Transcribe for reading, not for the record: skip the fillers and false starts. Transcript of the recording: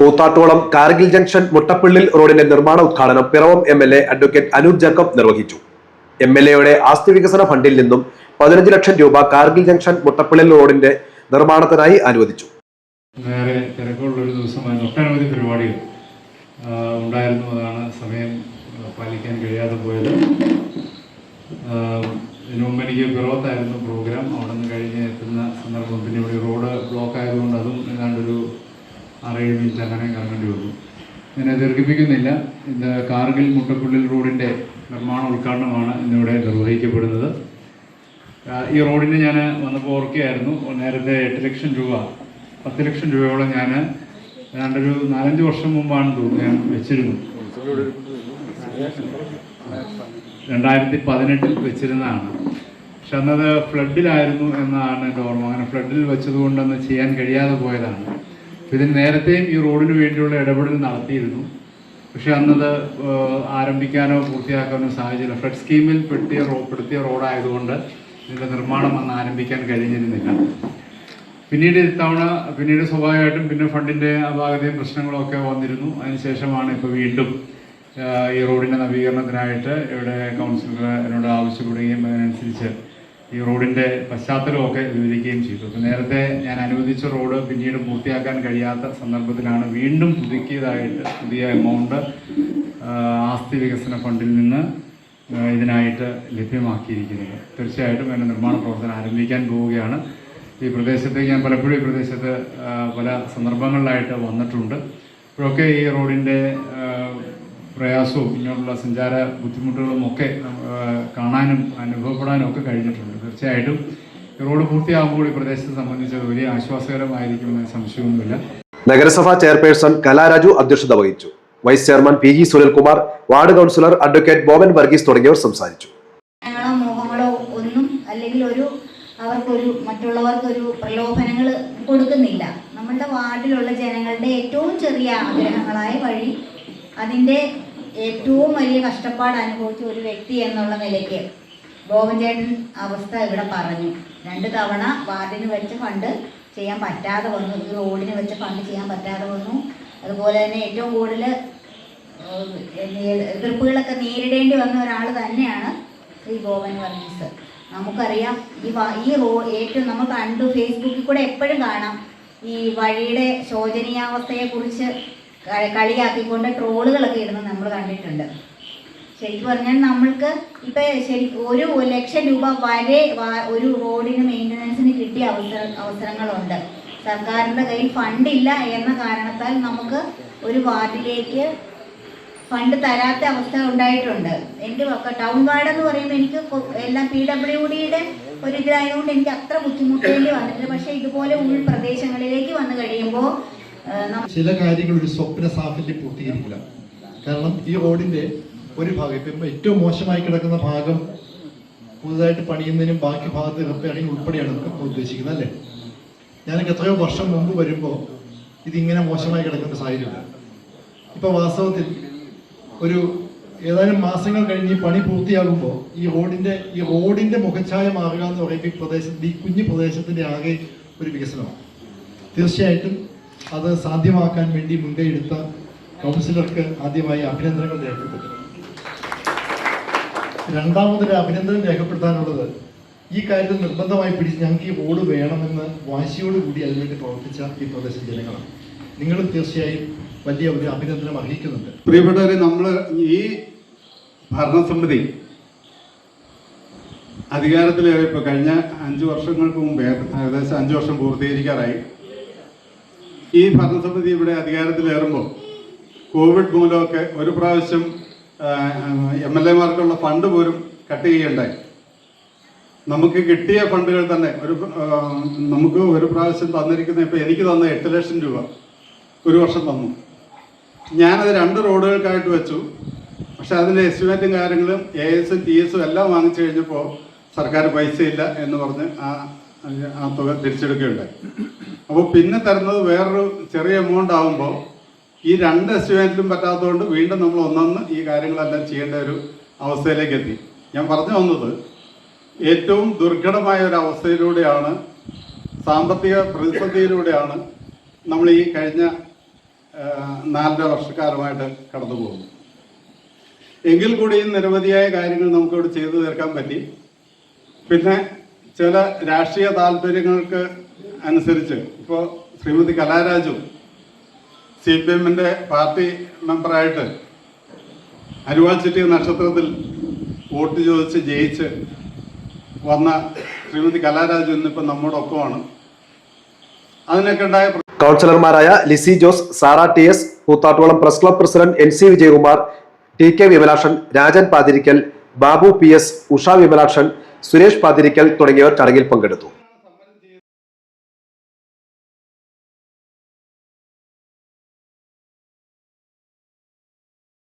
കൂത്താട്ടോളം Kargil junction മുട്ടപ്പള്ളിൽ റോഡിന്റെ നിർമ്മാണ ഉദ്ഘാടനം പിറവം MLA അഡ്വക്കേറ്റ് അനൂപ് ജേക്കബ് നിർവഹിച്ചു. MLAയുടെ ആസ്തി വികസന ഫണ്ടിൽ നിന്നും 15 ലക്ഷം രൂപ കാർഗിൽ ജംഗ്ഷൻ മുട്ടപ്പള്ളിൽ റോഡിന്റെ നിർമ്മാണത്തിനായി അനുവദിച്ചു. നേരെ തിരക്കുള്ളൊരു ദിവസമായിരുന്നു. ഒട്ടനവധി പരിപാടികൾ ഉണ്ടായിരുന്നു. അതാണ് സമയം പാലിക്കാൻ കഴിയാതെ പോയത്. ഇതിനു മുമ്പ് എനിക്ക് പിറവത്തായിരുന്നു പ്രോഗ്രാം. അവിടെ നിന്ന് കഴിഞ്ഞ് എത്തുന്ന സന്ദർഭം പിന്നെ ഇവിടെ റോഡ് ബ്ലോക്ക് ആയതുകൊണ്ട് അതും ഏതാണ്ടൊരു 6-7 മിനിറ്റ് അങ്ങനെ കറങ്ങേണ്ടി വന്നു. ഇതിനെ ദീർഘിപ്പിക്കുന്നില്ല. ഇത് കാർഗിൽ മുട്ടപ്പള്ളിൽ റോഡിൻ്റെ നിർമ്മാണ ഉദ്ഘാടനമാണ് ഇന്നിവിടെ നിർവഹിക്കപ്പെടുന്നത്. ഈ റോഡിന് ഞാൻ വന്നപ്പോൾ ഓർക്കുകയായിരുന്നു, നേരത്തെ 8 ലക്ഷം രൂപ 10 ലക്ഷം രൂപയോളം ഞാൻ ഏതാണ്ടൊരു 4-5 വർഷം മുമ്പാണ് തോന്നുന്നു ഞാൻ വെച്ചിരുന്നു. 2018 വെച്ചിരുന്നതാണ്. പക്ഷെ അന്നത് ഫ്ലഡിലായിരുന്നു എന്നാണ് എൻ്റെ ഓർമ്മ. അങ്ങനെ ഫ്ലഡിൽ വെച്ചതുകൊണ്ടൊന്ന് ചെയ്യാൻ കഴിയാതെ പോയതാണ്. ഇതിന് നേരത്തെയും ഈ റോഡിന് വേണ്ടിയുള്ള ഇടപെടൽ നടത്തിയിരുന്നു. പക്ഷെ അന്നത് ആരംഭിക്കാനോ പൂർത്തിയാക്കാനോ സാഹചര്യം ഫ്ലഡ് സ്കീമിൽ പെടുത്തിയ റോഡായതുകൊണ്ട് ഇതിൻ്റെ നിർമ്മാണം അന്ന് ആരംഭിക്കാൻ കഴിഞ്ഞിരുന്നില്ല. പിന്നീട് സ്വാഭാവികമായിട്ടും പിന്നെ ഫണ്ടിൻ്റെ അപാകതയും പ്രശ്നങ്ങളും ഒക്കെ വന്നിരുന്നു. അതിനുശേഷമാണ് ഇപ്പോൾ വീണ്ടും ഈ റോഡിൻ്റെ നവീകരണത്തിനായിട്ട് ഇവിടെ കൗൺസിലർ എന്നോട് ആവശ്യപ്പെടുകയും അതിനനുസരിച്ച് ഈ റോഡിൻ്റെ പശ്ചാത്തലമൊക്കെ വിവരിക്കുകയും ചെയ്തു. അപ്പോൾ നേരത്തെ ഞാൻ അനുവദിച്ച റോഡ് പിന്നീട് പൂർത്തിയാക്കാൻ കഴിയാത്ത സന്ദർഭത്തിലാണ് വീണ്ടും പുതിയ എമൗണ്ട് ആസ്തി വികസന ഫണ്ടിൽ നിന്ന് ഇതിനായിട്ട് ലഭ്യമാക്കിയിരിക്കുന്നത്. തീർച്ചയായിട്ടും അതിൻ്റെ നിർമ്മാണ പ്രവർത്തനം ആരംഭിക്കാൻ പോവുകയാണ്. ഈ പ്രദേശത്ത് ഞാൻ പലപ്പോഴും ഈ പ്രദേശത്ത് പല സന്ദർഭങ്ങളിലായിട്ട് വന്നിട്ടുണ്ട്. ഇപ്പോഴൊക്കെ ഈ റോഡിൻ്റെ പ്രയാസവും ഇങ്ങനെയുള്ള സഞ്ചാര ബുദ്ധിമുട്ടുകളും ഒക്കെ കാണാനും അനുഭവപ്പെടാനും ഒക്കെ കഴിഞ്ഞിട്ടുണ്ട്. തീർച്ചയായിട്ടും ഈ റോഡ് പൂർത്തിയാകുമ്പോൾ ഈ പ്രദേശത്തെ സംബന്ധിച്ച് വലിയ ആശ്വാസകരമായിരിക്കുമെന്ന് സംശയമൊന്നുമില്ല. നഗരസഭാ ചെയർപേഴ്സൺ കലാരാജു അധ്യക്ഷത വഹിച്ചു. Vice chairman PG Sunilkumar, ward councillor advocate Boban Varghese തുടങ്ങിയവർ സംസാരിച്ചു. മോഹങ്ങളോ ഒന്നും അല്ലെങ്കിൽ അവർക്കൊരു മറ്റുള്ളവർക്കൊരു പ്രലോഭനങ്ങൾ കൊടുക്കുന്നില്ല. നമ്മളുടെ വാർഡിലുള്ള ജനങ്ങളുടെ ഏറ്റവും ചെറിയ ആഗ്രഹങ്ങളായ വഴി അതിൻ്റെ ഏറ്റവും വലിയ കഷ്ടപ്പാട് അനുഭവിച്ച ഒരു വ്യക്തി എന്നുള്ള നിലയ്ക്ക് ബോബൻ ചേട്ടൻ അവസ്ഥ ഇവിടെ പറഞ്ഞു. 2 തവണ വാർഡിന് വെച്ച ഫണ്ട് ചെയ്യാൻ പറ്റാതെ വന്നു, ഈ റോഡിന് വെച്ച ഫണ്ട് ചെയ്യാൻ പറ്റാതെ വന്നു. അതുപോലെ തന്നെ ഏറ്റവും കൂടുതൽ എതിർപ്പുകളൊക്കെ നേരിടേണ്ടി വന്ന ഒരാൾ തന്നെയാണ് ശ്രീ ബോബൻ വർഗീസ്. നമുക്കറിയാം ഈ ഏറ്റവും നമ്മൾ കണ്ടു, ഫേസ്ബുക്കിൽ കൂടെ എപ്പോഴും കാണാം ഈ വഴിയുടെ ശോചനീയാവസ്ഥയെക്കുറിച്ച് കളിയാക്കിക്കൊണ്ട് ട്രോളുകളൊക്കെ ഇടുന്നത് നമ്മൾ കണ്ടിട്ടുണ്ട്. ശരിക്കും പറഞ്ഞാൽ നമ്മൾക്ക് ഇപ്പം 1 ലക്ഷം രൂപ വരെ ഒരു റോഡിന് മെയിൻ്റനൻസിന് കിട്ടിയ അവസരങ്ങളുണ്ട്. സർക്കാരിൻ്റെ കയ്യിൽ ഫണ്ടില്ല എന്ന കാരണത്താൽ നമുക്ക് ഒരു വാർഡിലേക്ക് ഫണ്ട് തരാത്ത അവസ്ഥ ഉണ്ടായിട്ടുണ്ട്. എൻ്റെ ടൗൺ വാർഡ് എന്ന് പറയുമ്പോൾ എനിക്ക് എല്ലാം PWDയുടെ ഒരു ഇതിലായതുകൊണ്ട് എനിക്ക് അത്ര ബുദ്ധിമുട്ടേണ്ടി വന്നിട്ടില്ല. പക്ഷേ ഇതുപോലെ ഉൾപ്രദേശങ്ങളിലേക്ക് വന്നു കഴിയുമ്പോൾ ചില കാര്യങ്ങൾ ഒരു സ്വപ്ന സാഫല്യം പൂർത്തീകരിക്കില്ല. കാരണം ഈ റോഡിന്റെ ഒരു ഭാഗം ഇപ്പം ഏറ്റവും മോശമായി കിടക്കുന്ന ഭാഗം പുതുതായിട്ട് പണിയുന്നതിനും ബാക്കി ഭാഗത്ത് റിപ്പയറിംഗ് ഉൾപ്പെടെയാണ് നമുക്ക് ഉദ്ദേശിക്കുന്നത്, അല്ലേ? ഞാനൊക്കെ എത്രയോ വർഷം മുമ്പ് വരുമ്പോൾ ഇതിങ്ങനെ മോശമായി കിടക്കുന്ന സാഹചര്യമില്ല. ഇപ്പോൾ വാസ്തവത്തിൽ ഒരു ഏതാനും മാസങ്ങൾ കഴിഞ്ഞ് പണി പൂർത്തിയാകുമ്പോൾ ഈ റോഡിന്റെ മുഖച്ഛായ മാറുക എന്ന് പറയുമ്പോൾ ഈ കുഞ്ഞു പ്രദേശത്തിന്റെ ആകെ ഒരു വികസനമാണ്. തീർച്ചയായിട്ടും അത് സാധ്യമാക്കാൻ വേണ്ടി മുൻകൈയെടുത്ത കൗൺസിലർക്ക് ആദ്യമായി അഭിനന്ദനങ്ങൾ രേഖപ്പെടുത്തുന്നു. രണ്ടാമതൊരു അഭിനന്ദനം രേഖപ്പെടുത്താനുള്ളത്, ഈ കാര്യത്തിൽ നിർബന്ധമായി പിടിച്ച് ഞങ്ങൾക്ക് ഈ റോഡ് വേണമെന്ന് വാശിയോടുകൂടി അതിനുവേണ്ടി പ്രവർത്തിച്ച ഈ പ്രദേശ ജനങ്ങളാണ്. നിങ്ങളും തീർച്ചയായും വലിയ ഒരു അഭിനന്ദനം അർഹിക്കുന്നുണ്ട്. പ്രിയപ്പെട്ടവരെ, നമ്മൾ ഈ ഭരണസമിതി അധികാരത്തിലേറെ ഇപ്പോൾ കഴിഞ്ഞ 5 വർഷങ്ങൾക്ക് മുമ്പ് ഏകദേശം 5 വർഷം പൂർത്തീകരിക്കാറായി. ഈ ഭരണസമിതി ഇവിടെ അധികാരത്തിലേറുമ്പോൾ കോവിഡ് മൂലമൊക്കെ ഒരു പ്രാവശ്യം MLA-മാർക്കുള്ള ഫണ്ട് പോലും കട്ട് ചെയ്യേണ്ടായി. നമുക്ക് കിട്ടിയ ഫണ്ടുകൾ തന്നെ നമുക്ക് ഒരു പ്രാവശ്യം തന്നിരിക്കുന്ന, ഇപ്പോൾ എനിക്ക് തന്ന 8 ലക്ഷം രൂപ ഒരു വർഷം തന്നു. ഞാനത് 2 റോഡുകൾക്കായിട്ട് വെച്ചു. പക്ഷെ അതിൻ്റെ എസ്റ്റിമേറ്റും കാര്യങ്ങളും AS TS എല്ലാം വാങ്ങിച്ചു കഴിഞ്ഞപ്പോൾ സർക്കാർ പൈസയില്ല എന്ന് പറഞ്ഞ് ആ തുക തിരിച്ചെടുക്കുകയുണ്ടായി. അപ്പോൾ പിന്നെ തരുന്നത് വേറൊരു ചെറിയ എമൗണ്ട് ആകുമ്പോൾ ഈ 2 എസ്റ്റിമേറ്റിലും പറ്റാത്തതുകൊണ്ട് വീണ്ടും നമ്മൾ ഒന്നൊന്ന് ഈ കാര്യങ്ങളെല്ലാം ചെയ്യേണ്ട ഒരു അവസ്ഥയിലേക്ക് എത്തി. ഞാൻ പറഞ്ഞു വന്നത്, ഏറ്റവും ദുർഘടമായ ഒരു അവസ്ഥയിലൂടെയാണ്, സാമ്പത്തിക പ്രതിസന്ധിയിലൂടെയാണ് നമ്മൾ ഈ കഴിഞ്ഞ 4.5 വർഷക്കാലമായിട്ട് കടന്നു പോകുന്നു. എങ്കിൽ കൂടിയും നിരവധിയായ കാര്യങ്ങൾ നമുക്കിവിടെ ചെയ്തു തീർക്കാൻ പറ്റി. പിന്നെ ചില രാഷ്ട്രീയ താല്പര്യങ്ങൾക്ക് അനുസരിച്ച് ഇപ്പോൾ ശ്രീമതി കലാരാജു CPM-ന്റെ പാർട്ടി മെമ്പറായിട്ട് അരുവാൾ ചിറ്റി നക്ഷത്രത്തിൽ വോട്ട് ചോദിച്ച് ജയിച്ച് വന്ന ശ്രീമതി കലാരാജു ഇന്നിപ്പോൾ നമ്മോടൊപ്പമാണ്. അതിനൊക്കെ ഉണ്ടായ കൗൺസിലർമാരായ Lissy Jose, Sara TS, Koothattukulam press club president NC Vijayakumar, TK Vimalakshan, Rajan Pathirickal, Babu PS, Usha Vimalakshan, Suresh Pathirickal തുടങ്ങിയവർ ചടങ്ങിൽ പങ്കെടുത്തു.